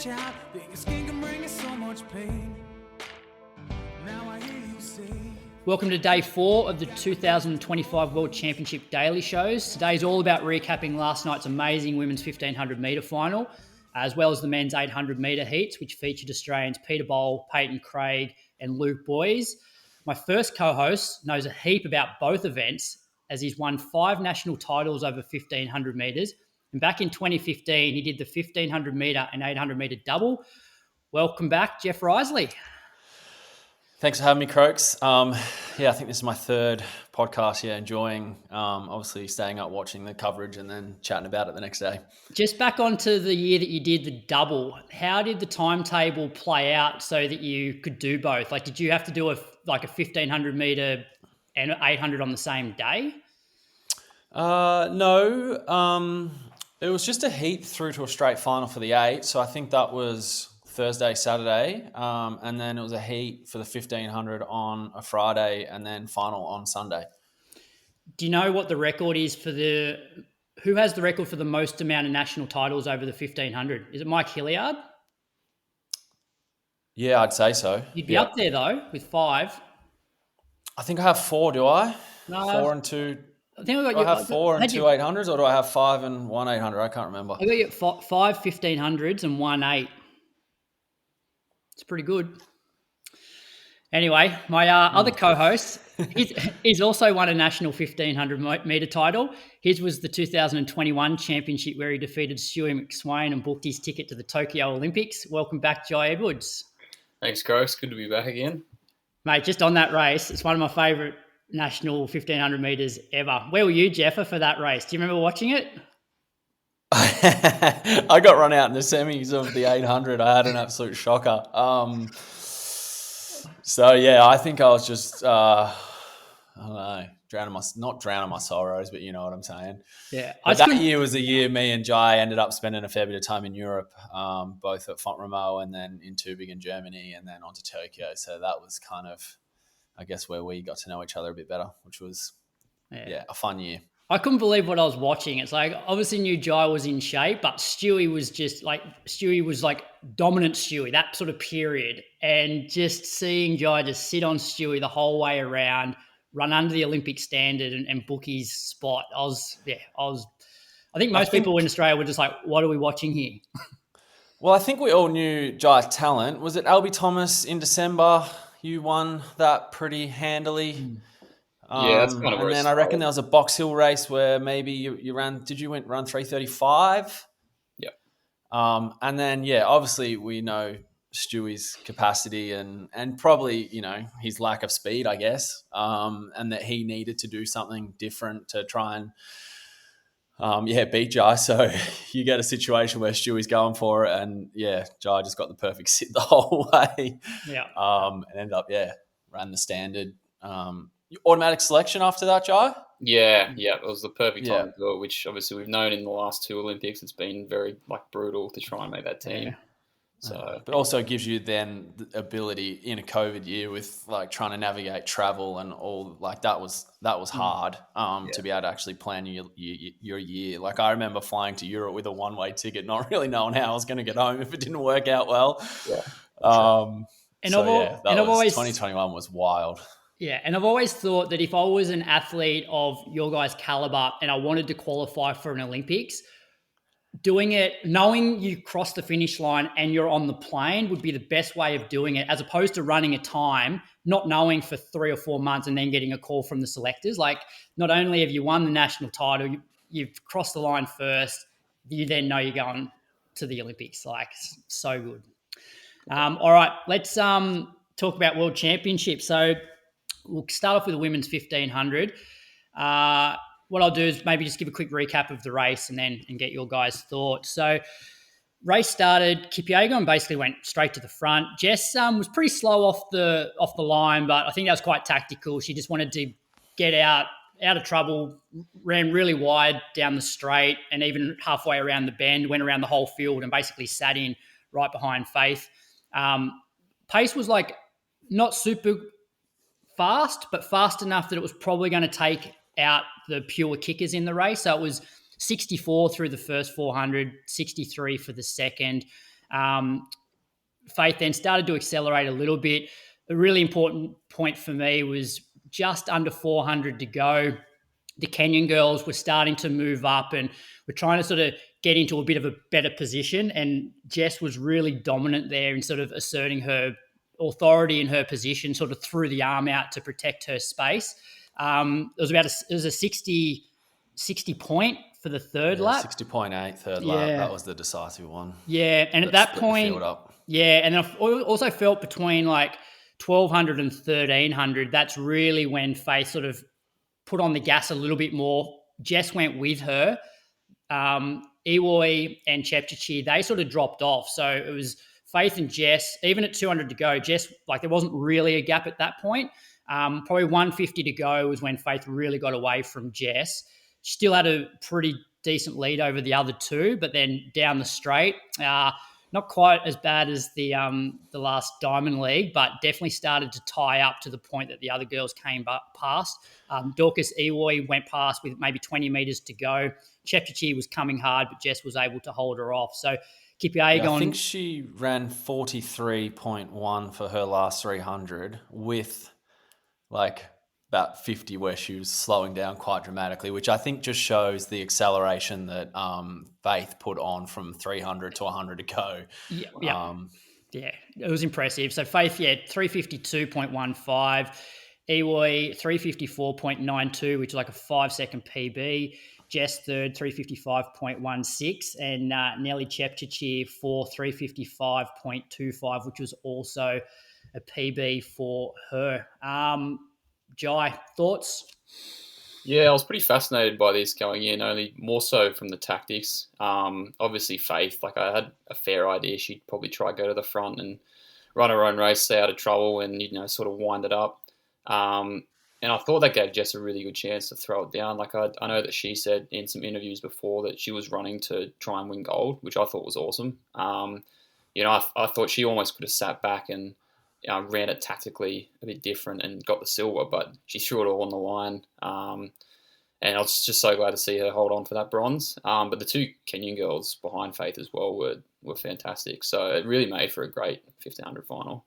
watch out, that your skin can bring you so much pain. Now I hear you say. Welcome to day 4 of the 2025 World Championship daily shows. Today's all about recapping last night's amazing women's 1500 metre final, as well as the men's 800 metre heats, which featured Australians Peter Bowl, Peyton Craig and Luke Boys. My first co-host knows a heap about both events, as he's won 5 national titles over 1500 metres. And back in 2015, he did the 1500 metre and 800 metre double. Welcome back, Jeff Riseley. Thanks for having me, Crokes. I think this is my third podcast. Enjoying obviously staying up watching the coverage and then chatting about it the next day. Just back onto the year that you did the double, how did the timetable play out so that you could do both? Like, did you have to do a 1500 metre and 800 on the same day? No. It was just a heat through to a straight final for the 8. So I think that was Thursday, Saturday, and then it was a heat for the 1500 on a Friday and then final on Sunday. Do you know what the record is who has the record for the most amount of national titles over the 1500? Is it Mike Hilliard? Yeah, I'd say so. You'd be up there though with 5. I think I have 4, do I? No, 4 and 2. I think Do I have 4 and 2 800s, or do I have 5 and 1 800? I can't remember. I got you 5 1500s and 1 8. It's pretty good. Anyway, my other co-host, he's also won a national 1500 metre title. His was the 2021 championship where he defeated Stewie McSwain and booked his ticket to the Tokyo Olympics. Welcome back, Jye Edwards. Thanks, Crokes. Good to be back again. Mate, just on that race, it's one of my favourite national 1500 metres ever. Where were you, Jeffa, for that race? Do you remember watching it? I got run out in the semis of the 800. I had an absolute shocker. I think I was just, I don't know, not drowning my sorrows, but you know what I'm saying. Yeah. That year was a year me and Jye ended up spending a fair bit of time in Europe, both at Font-Romeu and then in Tübingen, Germany, and then on to Tokyo. So that was kind of, I guess, where we got to know each other a bit better, which was, a fun year. I couldn't believe what I was watching. It's like, obviously knew Jye was in shape, but Stewie was like dominant Stewie, that sort of period. And just seeing Jye just sit on Stewie the whole way around, run under the Olympic standard and book his spot. I think most people in Australia were just like, what are we watching here? Well, I think we all knew Jye's talent. Was it Albie Thomas in December? You won that pretty handily. That's kind of. And then I reckon there was a Box Hill race where maybe you ran. Did you run 3:35? Yeah. And then obviously we know Stewie's capacity and probably his lack of speed, I guess, and that he needed to do something different to try and beat Jye. So you get a situation where Stewie's going for it, and Jye just got the perfect sit the whole way. Yeah. And ended up ran the standard. Automatic selection after that, Jye? Yeah, it was the perfect time to do it, which obviously we've known in the last 2 Olympics it's been very brutal to try and make that team. Yeah. So, but also gives you then the ability in a COVID year with trying to navigate travel and all that was hard to be able to actually plan your year. Like I remember flying to Europe with a one-way ticket, not really knowing how I was going to get home if it didn't work out well. Yeah. 2021 was wild. Yeah, and I've always thought that if I was an athlete of your guys' caliber and I wanted to qualify for an Olympics, doing it, knowing you cross the finish line and you're on the plane would be the best way of doing it, as opposed to running a time, not knowing for 3 or 4 months and then getting a call from the selectors. Like, not only have you won the national title, you've crossed the line first, you then know you're going to the Olympics. Like, so good. All right, let's talk about World Championships. So we'll start off with the women's 1500. What I'll do is maybe just give a quick recap of the race and get your guys' thoughts. So race started, Kipyegon basically went straight to the front. Jess was pretty slow off the line, but I think that was quite tactical. She just wanted to get out of trouble, ran really wide down the straight and even halfway around the bend, went around the whole field and basically sat in right behind Faith. Pace was not super fast, but fast enough that it was probably going to take out the pure kickers in the race. So it was 64 through the first 400, 63 for the second. Faith then started to accelerate a little bit. A really important point for me was just under 400 to go. The Kenyan girls were starting to move up and were trying to sort of get into a bit of a better position. And Jess was really dominant there in sort of asserting her authority in her position, sort of threw the arm out to protect her space. It was a 60 point for the third lap. 60.8 third lap. That was the decisive one. Yeah, and at that point, and I also felt between like 1200 and 1300, that's really when Faith sort of put on the gas a little bit more. Jess went with her. Ewoy and Chepchichi, they sort of dropped off. So it was Faith and Jess, even at 200 to go. Jess, like there wasn't really a gap at that point. Probably 150 to go was when Faith really got away from Jess. She still had a pretty decent lead over the other two, but then down the straight, not quite as bad as the last Diamond League, but definitely started to tie up to the point that the other girls came past. Dorcas Ewoy went past with maybe 20 metres to go. Chepchichi was coming hard, but Jess was able to hold her off. So Kipiaga going... I think she ran 43.1 for her last 300 with like about 50 where she was slowing down quite dramatically, which I think just shows the acceleration that Faith put on from 300 to 100 to go. Yeah, it was impressive. So Faith, 352.15. Ewoy, 354.92, which is like a 5-second PB. Jess third, 355.16. And Nelly Chepchichi for 355.25, which was also a PB for her. Jye, thoughts? Yeah, I was pretty fascinated by this going in, only more so from the tactics. Obviously, Faith, like I had a fair idea she'd probably try to go to the front and run her own race, stay out of trouble and, sort of wind it up. And I thought that gave Jess a really good chance to throw it down. Like I know that she said in some interviews before that she was running to try and win gold, which I thought was awesome. I thought she almost could have sat back and ran it tactically a bit different and got the silver, but she threw it all on the line. And I was just so glad to see her hold on for that bronze. But the two Kenyan girls behind Faith as well were fantastic. So it really made for a great 1500 final.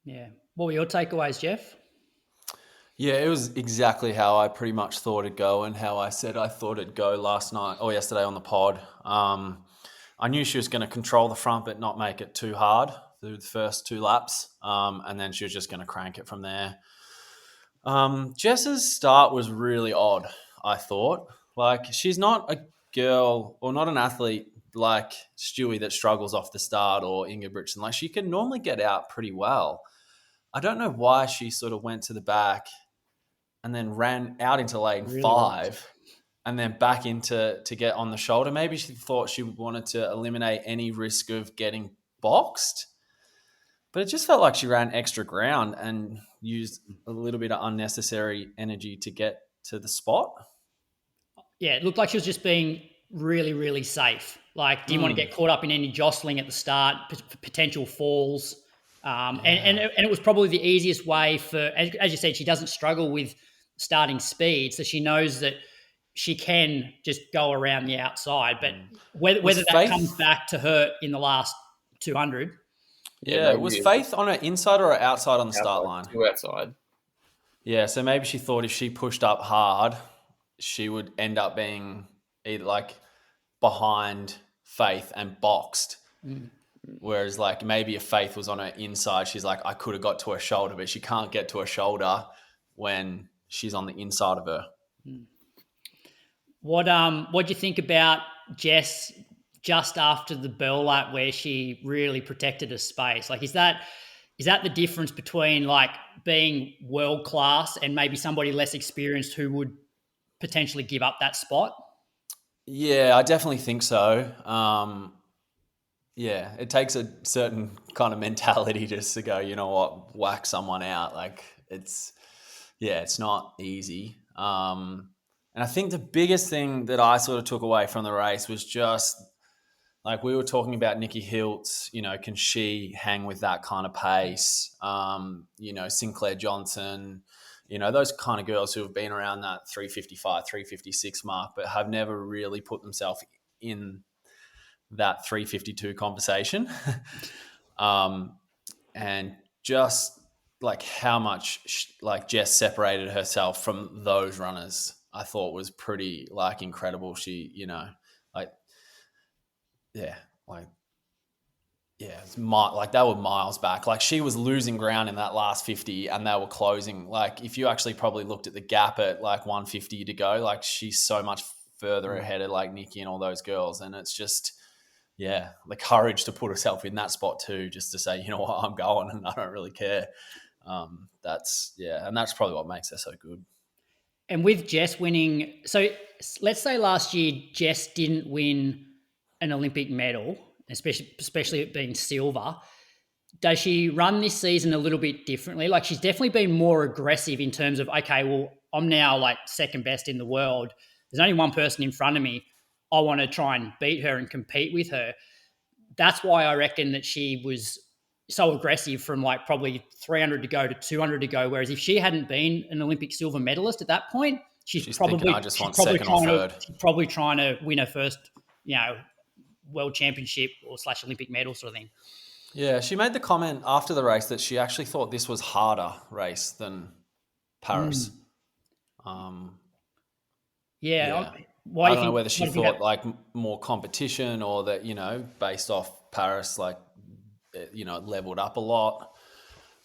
Yeah. What were your takeaways, Jeff? Yeah, it was exactly how I pretty much thought it'd go and how I said I thought it'd go last night or yesterday on the pod. I knew she was going to control the front but not make it too hard through the first two laps, and then she was just going to crank it from there. Jess's start was really odd, I thought. Like, she's not a girl or not an athlete like Stewie that struggles off the start or Inga Britson. Like, she can normally get out pretty well. I don't know why she sort of went to the back and then ran out into lane really 5 and then back into to get on the shoulder. Maybe she thought she wanted to eliminate any risk of getting boxed. But it just felt like she ran extra ground and used a little bit of unnecessary energy to get to the spot. Yeah, it looked like she was just being really, really safe. Like, didn't want to get caught up in any jostling at the start, potential falls. And it was probably the easiest way for, as you said, she doesn't struggle with starting speed. So she knows that she can just go around the outside. But whether that comes back to her in the last 200... Yeah, was Faith on her inside or outside on the start line? Outside. Yeah, so maybe she thought if she pushed up hard, she would end up being either like behind Faith and boxed. Whereas like maybe if Faith was on her inside, she's like, I could have got to her shoulder, but she can't get to her shoulder when she's on the inside of her. What do you think about Jess just after the Bell lap where she really protected her space? Like, is that the difference between like being world class and maybe somebody less experienced who would potentially give up that spot? Yeah, I definitely think so. Yeah, it takes a certain kind of mentality just to go, you know what, whack someone out. Like it's not easy. And I think the biggest thing that I sort of took away from the race was just like we were talking about Nikki Hiltz, can she hang with that kind of pace? Sinclair Johnson, those kind of girls who have been around that 355, 356 mark, but have never really put themselves in that 352 conversation. And just like how much like Jess separated herself from those runners, I thought was pretty like incredible. She, like, yeah, like, yeah, like they were miles back. Like she was losing ground in that last 50 and they were closing. Like if you actually probably looked at the gap at like 150 to go, like she's so much further ahead of like Nikki and all those girls. And it's just, yeah, the courage to put herself in that spot too, just to say, you know what, I'm going and I don't really care. And that's probably what makes her so good. And with Jess winning, so let's say last year Jess didn't win an Olympic medal, especially it being silver. Does she run this season a little bit differently? Like she's definitely been more aggressive in terms of, okay, well, I'm now like second best in the world. There's only one person in front of me. I want to try and beat her and compete with her. That's why I reckon that she was so aggressive from like probably 300 to go to 200 to go. Whereas if she hadn't been an Olympic silver medalist at that point, she's probably trying to win her first, world championship or / Olympic medal sort of thing. Yeah, she made the comment after the race that she actually thought this was harder race than Paris. Yeah. I don't know whether she thought like more competition or that, based off Paris, like, it leveled up a lot.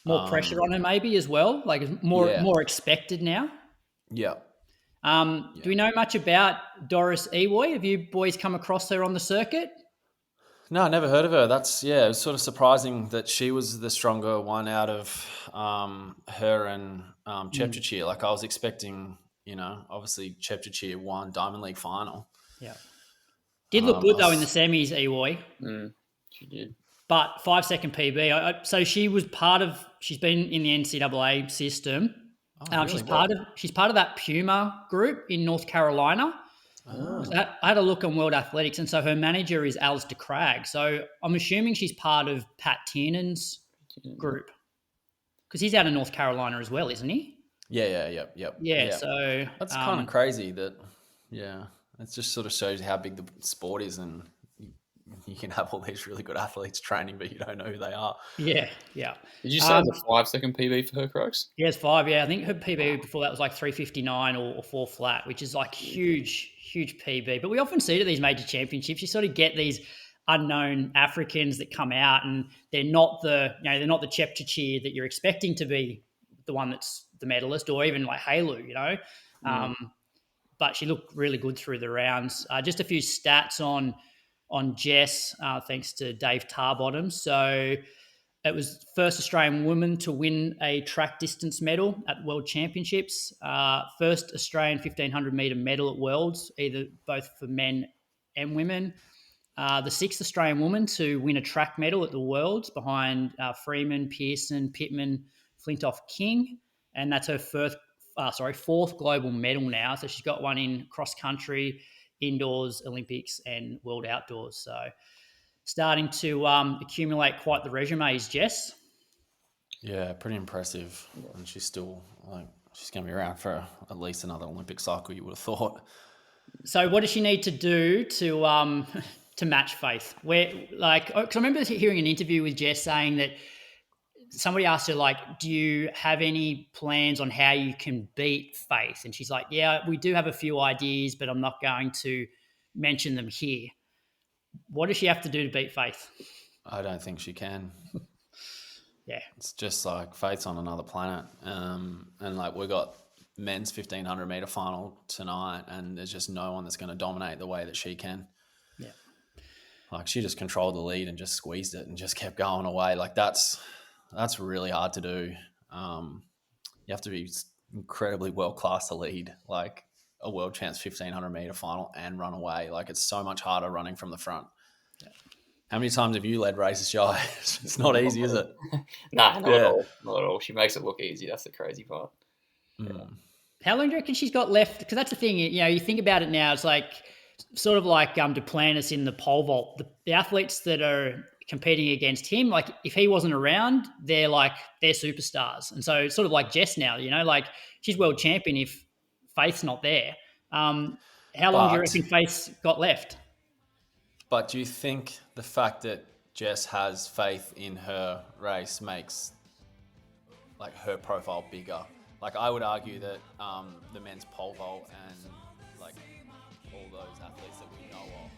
More pressure on her maybe as well. Like it's more expected now. Yeah. Do we know much about Doris Ewoy? Have you boys come across her on the circuit? No, I never heard of her. It was sort of surprising that she was the stronger one out of her and Chepchirchir. Like I was expecting, obviously Chepchirchir won Diamond League final. Yeah. Did look good though in the semis, Ewoy. She did. But 5-second PB. So she's been in the NCAA system. Really? She's part of that Puma group in North Carolina. Oh. So I had a look on World Athletics, and so her manager is Alistair Cragg. So I'm assuming she's part of Pat Tiernan's group because he's out of North Carolina as well, isn't he? Yeah. So that's kind of crazy that, it just sort of shows how big the sport is, and you can have all these really good athletes training, but you don't know who they are. Yeah. Did you say it's a 5-second PB for her, Crokes? Yeah, it's 5. Yeah, I think her PB before that was like 3:59 or 4 flat, which is like huge PB. But we often see it at these major championships. You sort of get these unknown Africans that come out, and they're not the Chepchirchir that you're expecting to be the one that's the medalist, or even like Halu, But she looked really good through the rounds. Just a few stats on Jess, thanks to Dave Tarbottom. So it was first Australian woman to win a track distance medal at World Championships, first Australian 1,500 metre medal at Worlds, both for men and women, the sixth Australian woman to win a track medal at the Worlds behind Freeman, Pearson, Pittman, Flintoff, King, and that's her fourth global medal now. So she's got one in cross country, indoors, Olympics, and World Outdoors. So starting to accumulate quite the resumes, Jess. Yeah, pretty impressive. And she's still she's going to be around for at least another Olympic cycle, you would have thought. So what does she need to do to match Faith? Because I remember hearing an interview with Jess saying that somebody asked her, do you have any plans on how you can beat Faith? And she's like, yeah, we do have a few ideas, but I'm not going to mention them here. What does she have to do to beat Faith? I don't think she can. Yeah. It's just like Faith's on another planet. And we got men's 1,500 metre final tonight, and there's just no one that's going to dominate the way that she can. Yeah. She just controlled the lead and just squeezed it and just kept going away. That's really hard to do. You have to be incredibly world-class to lead, a world chance 1,500 metre final and run away. It's so much harder running from the front. Yeah. How many times have you led races, Jye? It's not easy, is it? Nah, not at all. Not at all. She makes it look easy. That's the crazy part. Yeah. How long do you reckon she's got left? Because that's the thing, you think about it now, it's sort of like Duplantis in the pole vault. The athletes that are competing against him, if he wasn't around, they're superstars. And so it's sort of like Jess now, she's world champion if Faith's not there. How long do you reckon Faith's got left? But do you think the fact that Jess has faith in her race makes like her profile bigger? Like I would argue that the men's pole vault and like all those athletes that we know of,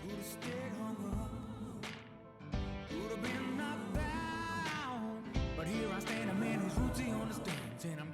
Would've stayed hung up, would've been knocked down. But here I stand, a man whose roots he understands, and I'm